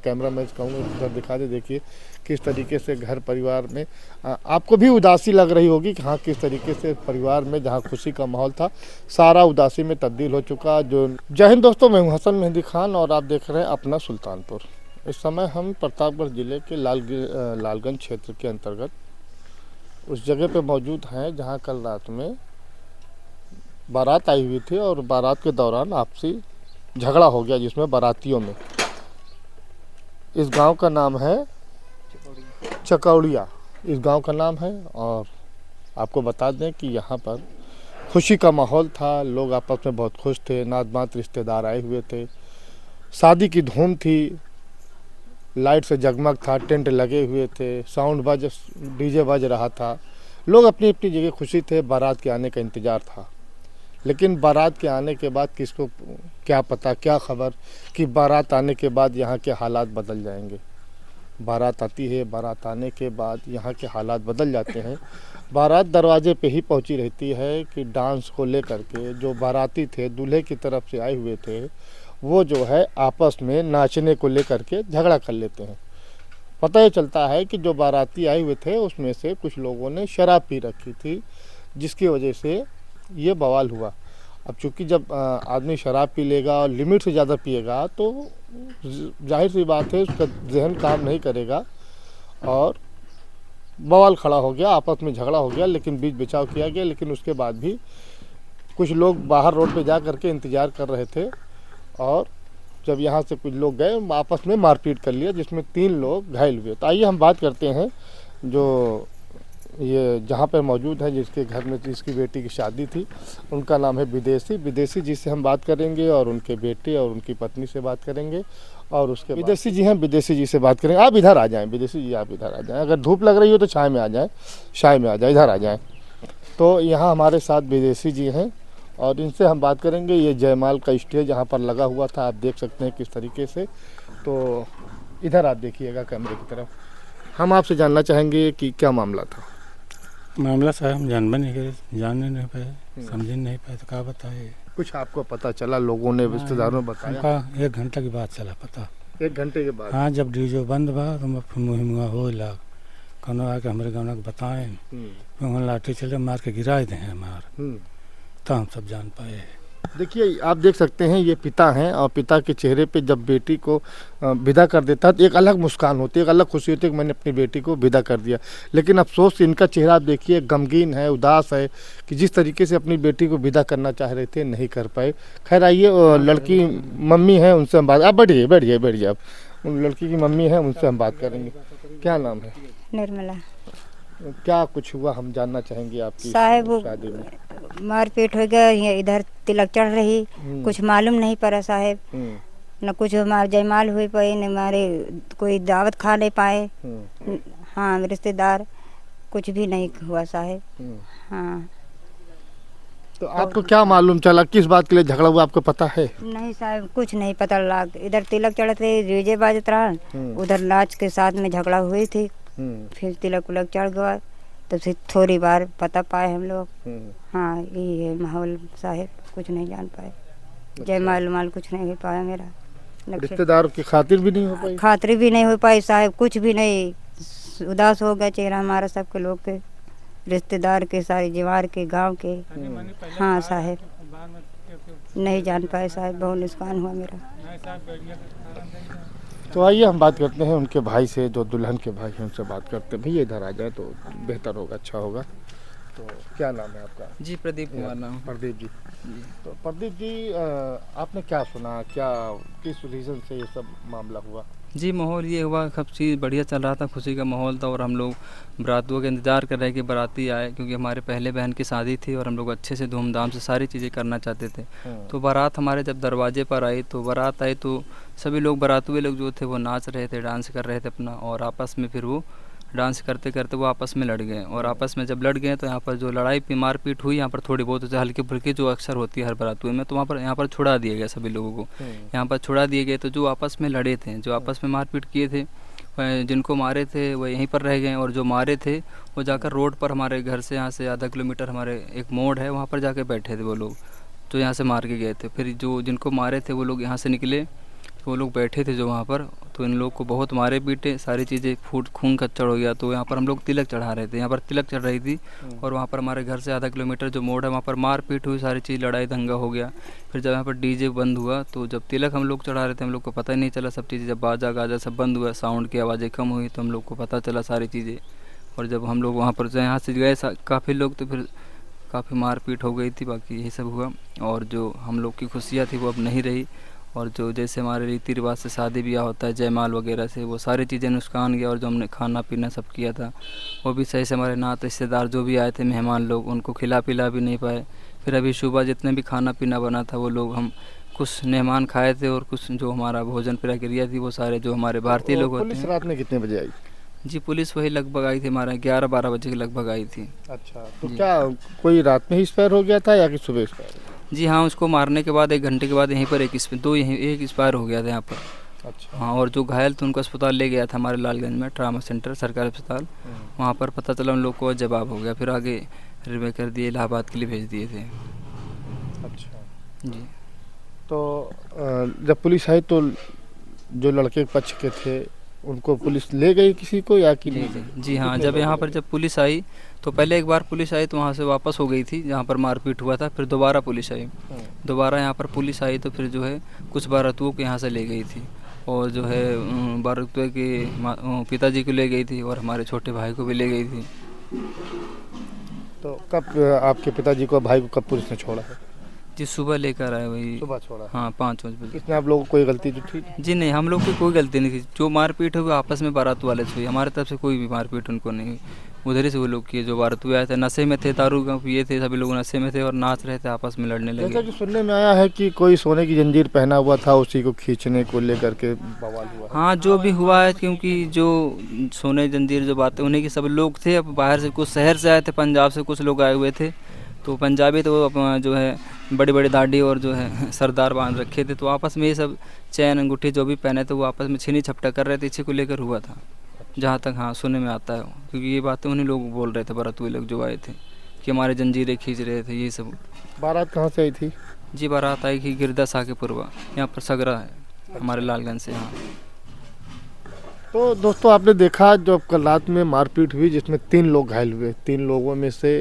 Camera man से कहूँगा उधर दिखा दे। देखिए किस तरीके से घर परिवार में आपको भी उदासी लग रही होगी कि हाँ किस तरीके से परिवार में जहाँ खुशी का माहौल था सारा उदासी में तब्दील हो चुका। जो जय हिंद दोस्तों, मैं हूँ हसन मेहंदी खान और आप देख रहे हैं अपना सुल्तानपुर। इस समय हम प्रतापगढ़ ज़िले के लालगंज क्षेत्र के अंतर्गत उस जगह पे मौजूद हैं जहाँ कल रात में बारात आई हुई थी और बारात के दौरान आपसी झगड़ा हो गया जिसमें बारातियों में। इस गांव का नाम है चकौड़िया, इस गांव का नाम है। और आपको बता दें कि यहाँ पर खुशी का माहौल था, लोग आपस में बहुत खुश थे, नात बात रिश्तेदार आए हुए थे, शादी की धूम थी, लाइट से जगमग था, टेंट लगे हुए थे, साउंड डीजे बज रहा था, लोग अपनी अपनी जगह खुशी थे, बारात के आने का इंतज़ार था। लेकिन बारात के आने के बाद किसको क्या पता, क्या खबर कि बारात आने के बाद यहाँ के हालात बदल जाएंगे। बारात आती है, बारात आने के बाद यहाँ के हालात बदल जाते हैं। बारात दरवाजे पे ही पहुँची रहती है कि डांस को लेकर के जो बाराती थे दूल्हे की तरफ से आए हुए थे वो जो है आपस में नाचने को लेकर के झगड़ा कर लेते हैं। पता ये चलता है कि जो बाराती आए हुए थे उसमें से कुछ लोगों ने शराब पी रखी थी जिसकी वजह से ये बवाल हुआ। अब चूँकि जब आदमी शराब पी लेगा और लिमिट से ज़्यादा पिएगा तो जाहिर सी बात है उसका जहन काम नहीं करेगा और बवाल खड़ा हो गया, आपस में झगड़ा हो गया। लेकिन बीच बचाव किया गया, लेकिन उसके बाद भी कुछ लोग बाहर रोड पे जा करके इंतज़ार कर रहे थे और जब यहाँ से कुछ लोग गए आपस में मारपीट कर लिया जिसमें 3 लोग घायल हुए। तो आइए हम बात करते हैं जो ये जहाँ पर मौजूद है जिसके घर में जिसकी बेटी की शादी थी, उनका नाम है विदेशी जी से हम बात करेंगे और उनके बेटे और उनकी पत्नी से बात करेंगे और उसके विदेशी जी हैं, विदेशी जी से बात करेंगे। आप इधर आ जाएं, विदेशी जी आप इधर आ जाएं, अगर धूप लग रही हो तो छाया में आ जाएं, छाया में आ जाए, इधर आ जाएं। तो यहाँ हमारे साथ विदेशी जी हैं और इनसे हम बात करेंगे। ये जयमाल का स्टेज यहाँ पर लगा हुआ था, आप देख सकते हैं किस तरीके से। तो इधर आप देखिएगा कैमरे की तरफ। हम आपसे जानना चाहेंगे कि क्या मामला था। मामला साहब हम जानने नहीं पाए, समझ नहीं पाए तो क्या बताए। कुछ आपको पता चला, लोगों ने रिश्तेदारों ने बताया? 1 घंटे के बाद चला पता। 1 घंटे के बाद? हाँ, जब डीजे बंद बा तो मुँह हो लग कौन आके हमारे गाँव को बताएं, लाठी चले मार के गिरा दें हमारे, तो हम सब जान पाए। देखिए आप देख सकते हैं ये पिता हैं और पिता के चेहरे पे जब बेटी को विदा कर देता है तो एक अलग मुस्कान होती है, एक अलग खुशी होती है कि मैंने अपनी बेटी को विदा कर दिया। लेकिन अफसोस इनका चेहरा आप देखिए गमगीन है, उदास है कि जिस तरीके से अपनी बेटी को विदा करना चाह रहे थे नहीं कर पाए। खैर आइए, लड़की मम्मी है उनसे हम बात, आप बैठिए आप, उन लड़की की मम्मी है उनसे हम बात करेंगे। क्या नाम है? निर्मला। क्या कुछ हुआ हम जानना चाहेंगे आपकी साहब शादी में? मारपीट हो गया, इधर तिलक चढ़ रही, कुछ मालूम नहीं पड़ा साहब, न कुछ हमारे जयमाल हुई पाए न हमारे कोई दावत खा नहीं पाए। हाँ, रिश्तेदार कुछ भी नहीं हुआ साहब। हाँ, तो आपको क्या मालूम चला, किस बात के लिए झगड़ा हुआ आपको पता है? नहीं साहब कुछ नहीं पता लगा। इधर तिलक चढ़ते डीजे बाजत रहा, उधर नाच के साथ में झगड़ा हुई थी, फिर तिलक उलक चढ़ गया तो फिर थोड़ी बार पता पाए हम लोग। हाँ, यही है माहौल साहब, कुछ नहीं जान पाए। जयमाल माल कुछ नहीं हो पाया मेरा, रिश्तेदारों की खातिर भी नहीं हो पाई, खातिर भी नहीं हो पाई साहब, कुछ भी नहीं। उदास हो गया चेहरा हमारा, सबके लोग के, रिश्तेदार के, सारे जीवार के, गांव के। हाँ साहब नहीं जान पाए साहब, बहुत नुकसान हुआ मेरा। तो आइए हम बात करते हैं उनके भाई से, जो दुल्हन के भाई हैं उनसे बात करते हैं। भैया इधर आ जाए तो बेहतर होगा, अच्छा होगा। तो क्या नाम है आपका? जी प्रदीप कुमार नाम। प्रदीप जी। तो प्रदीप जी आपने क्या सुना, क्या किस रीज़न से ये सब मामला हुआ? जी माहौल ये हुआ, सब चीज़ बढ़िया चल रहा था, खुशी का माहौल था और हम लोग बारातियों का इंतज़ार कर रहे कि बाराती आए, क्योंकि हमारे पहले बहन की शादी थी और हम लोग अच्छे से धूमधाम से सारी चीज़ें करना चाहते थे। तो बारात हमारे जब दरवाजे पर आई तो बारात आई तो सभी लोग बारातुए लोग जो थे वो नाच रहे थे, डांस कर रहे थे अपना, और आपस में फिर वो डांस करते करते वो आपस में लड़ गए। और आपस में जब लड़ गए तो यहाँ पर जो लड़ाई मारपीट हुई, यहाँ पर थोड़ी बहुत हल्की फुल्की जो अक्सर होती है हर बारातुए में, तो वहाँ पर यहाँ पर छुड़ा दिया गया सभी लोगों को, यहाँ पर छुड़ा दिए गए। तो जो आपस में लड़े थे, जो आपस में मारपीट किए थे, जिनको मारे थे वो यहीं पर रह गए और जो मारे थे वो जाकर रोड पर, हमारे घर से यहाँ से आधा किलोमीटर हमारे एक मोड़ है, वहाँ पर जाके बैठे थे वो लोग जो यहाँ से मार के गए थे। फिर जो जिनको मारे थे वो लोग यहाँ से निकले, तो वो लोग बैठे थे जो वहाँ पर, तो इन लोग को बहुत मारे पीटे, सारी चीज़ें खून खच्चड़ हो गया। तो यहाँ पर हम लोग तिलक चढ़ा रहे थे, यहाँ पर तिलक चढ़ रही थी और वहाँ पर हमारे घर से आधा किलोमीटर जो मोड़ है वहाँ पर मार पीट हुई, सारी चीज़ लड़ाई दंगा हो गया। फिर जब यहाँ पर डीजे बंद हुआ तो जब तिलक हम लोग चढ़ा रहे थे हम लोग को पता ही नहीं चला सब चीज़ें, जब बाजा गाजा सब बंद हुआ, साउंड की आवाज़ें कम हुई तो हम लोग को पता चला सारी चीज़ें। और जब हम लोग वहाँ पर से यहाँ से गए काफ़ी लोग, तो फिर काफ़ी मारपीट हो गई थी, बाकी यही सब हुआ। और जो हम लोग की खुशियाँ थी वो अब नहीं रही, और जो जैसे हमारे रीति रिवाज से शादी ब्याह होता है जयमाल वगैरह से, वो सारी चीज़ें नुकसान गया। और जो हमने खाना पीना सब किया था वो भी सही से हमारे नात रिश्तेदार जो भी आए थे मेहमान लोग, उनको खिला पिला भी नहीं पाए। फिर अभी सुबह जितने भी खाना पीना बना था वो लोग हम कुछ मेहमान खाए थे, और कुछ जो हमारा भोजन प्रक्रिया थी वो सारे जो हमारे भारतीय लोग होते पुलिस हैं। रात में कितने बजे आई? जी पुलिस वही लगभग आई थी, हमारा 11-12 बजे के लगभग आई थी। अच्छा, तो जी। क्या कोई रात में ही एक्सपायर हो गया था या कि सुबह एक्सपायर? जी हाँ, उसको मारने के बाद 1 घंटे के बाद यहीं पर एक एक्सपायर हो गया था यहाँ पर। अच्छा। हाँ, और जो घायल थे उनको अस्पताल ले गया था हमारे लालगंज में ट्रामा सेंटर सरकारी अस्पताल, वहाँ पर पता चला उन लोग को जवाब हो गया, फिर आगे रिवे कर दिए, इलाहाबाद के लिए भेज दिए थे। अच्छा, जी तो जब पुलिस आई तो जो लड़के के पक्ष के थे उनको पुलिस ले गई किसी को या कि नहीं गई? जी हाँ, कितने जब लोग यहाँ ले पर गए? जब पुलिस आई तो पहले एक बार पुलिस आई तो वहाँ से वापस हो गई थी जहाँ पर मारपीट हुआ था, फिर दोबारा पुलिस आई। दोबारा यहाँ पर पुलिस आई तो फिर जो है कुछ बारातुओं को यहाँ से ले गई थी, और जो है बारातुओं के पिताजी को ले गई थी और हमारे छोटे भाई को भी ले गई थी। तो कब आपके पिताजी को भाई को कब पुलिस ने छोड़ा है? जी सुबह लेकर आए वही। सुबह छोड़ा। हाँ 5 बजे। इसमें आप लोगों को कोई गलती तो थी? जी नहीं, हम लोग की कोई गलती नहीं थी, जो मारपीट हुई आपस में बारात वाले से हुई, हमारे तरफ से कोई भी मारपीट उनको नहीं हुई। उधर ही से वो लोग किए, जो बारात आए थे नशे में थे, दारू पिए थे, सभी लोग नशे में थे और नाच रहे थे, आपस में लड़ने जैसा लगे। कि सुनने में आया है कि कोई सोने की जंजीर पहना हुआ था, उसी को खींचने को लेकर के बवाल हुआ है। हाँ जो भी हुआ है, क्योंकि जो सोने जंजीर जो बातें उन्हीं के सब लोग थे। अब बाहर से कुछ शहर से आए थे, पंजाब से कुछ लोग आए हुए थे, तो पंजाबी तो वो जो है बड़ी बड़ी दाढ़ी और जो है सरदार बांध रखे थे, तो आपस में ये सब चैन अंगूठी जो भी पहने थे वो आपस में छीनी झपटा कर रहे थे, इसी को लेकर हुआ था जहाँ तक हाँ सुनने में आता है। क्योंकि ये बातें उन्हीं लोग बोल रहे थे, बारातुए लोग जो आए थे कि हमारे जंजीरें खींच रहे थे, ये सब। बारात कहाँ से आई थी? जी बारात आई कि गिरदा साके पुरवा, यहाँ पर सगरा है हमारे लालगंज से। हाँ तो दोस्तों आपने देखा जो कल रात में मारपीट हुई जिसमें 3 लोग घायल हुए। 3 लोगों में से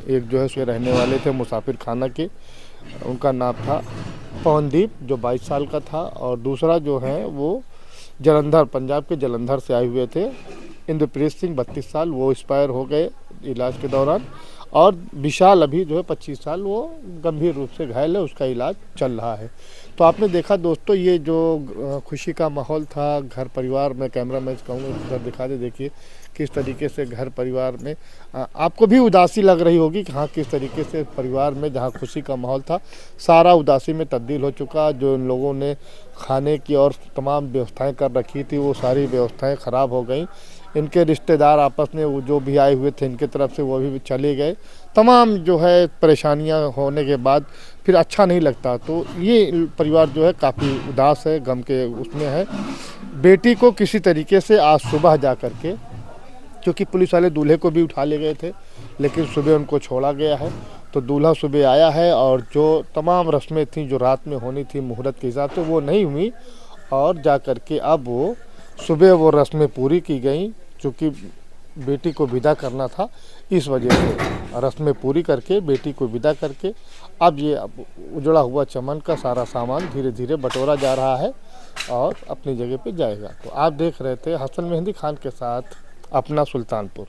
एक जो है उसके रहने वाले थे मुसाफिर खाना के, उनका नाम था पवनदीप जो 22 साल का था, और दूसरा जो है वो जलंधर, पंजाब के जलंधर से आए हुए थे इंद्रप्रीत सिंह 32 साल, वो एक्सपायर हो गए इलाज के दौरान। और विशाल अभी जो है 25 साल, वो गंभीर रूप से घायल है, उसका इलाज चल रहा है। तो आपने देखा दोस्तों ये जो खुशी का माहौल था घर परिवार में, कैमरा मैन कहूँगा उधर दिखा दे, देखिए किस तरीके से घर परिवार में आपको भी उदासी लग रही होगी कि हाँ किस तरीके से परिवार में जहाँ खुशी का माहौल था सारा उदासी में तब्दील हो चुका। जो इन लोगों ने खाने की और तमाम व्यवस्थाएं कर रखी थी वो सारी व्यवस्थाएं ख़राब हो गई। इनके रिश्तेदार आपस में वो जो भी आए हुए थे इनके तरफ से वो भी चले गए। तमाम जो है परेशानियां होने के बाद फिर अच्छा नहीं लगता। तो ये परिवार जो है काफ़ी उदास है, गम के उसमें है। बेटी को किसी तरीके से आज सुबह जा कर के, क्योंकि पुलिस वाले दूल्हे को भी उठा ले गए थे लेकिन सुबह उनको छोड़ा गया है, तो दूल्हा सुबह आया है और जो तमाम रस्में थी जो रात में होनी थी मुहूर्त के हिसाब से वो नहीं हुई, और जा कर के अब वो सुबह वो रस्में पूरी की गई। क्योंकि बेटी को विदा करना था, इस वजह से रस्में पूरी करके बेटी को विदा करके अब ये उजड़ा हुआ चमन का सारा सामान धीरे धीरे बटोरा जा रहा है और अपनी जगह पे जाएगा। तो आप देख रहे थे हसन मेहंदी खान के साथ अपना सुल्तानपुर।